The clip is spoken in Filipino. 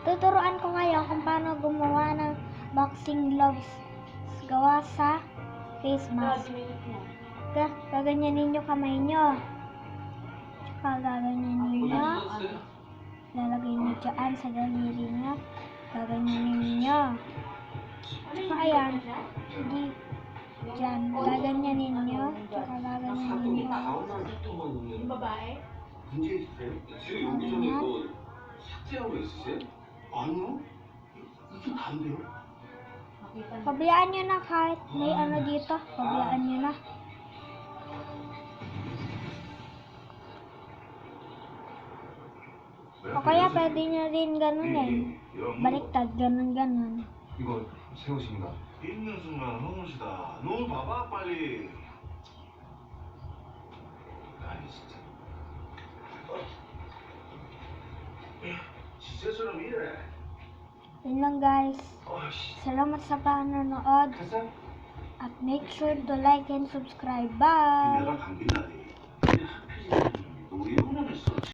Tuturuan ko kayo kung paano gumawa ng boxing gloves gawa sa face mask. Gaganyanin nyo kamay nyo. Tsaka gaganyanin nyo. Lalagay nyo dyan sa daliri nyo. Gaganyanin nyo. Tsaka ayan. Dyan. Gaganyanin nyo. Tsaka gaganyanin nyo. yung babae? 문제 있으세요? 지금 여기저기 뭐 삭제하고 있으세요? 아니요. 이게 다인데요? Pabayaan nyo na kahit may ano dito. Pabayaan nyo na. O kaya pwede nyo rin ganun eh. Baliktad, ganun. 이거 새 옷인가? 있는 순간 너무시다. 너무 봐봐 빨리. 아니 진짜. 지세처럼 이래. Yun lang guys. 아씨. Salamat sa panonood. 됐어? At make sure to like and subscribe. Bye! 내가 감기 나네.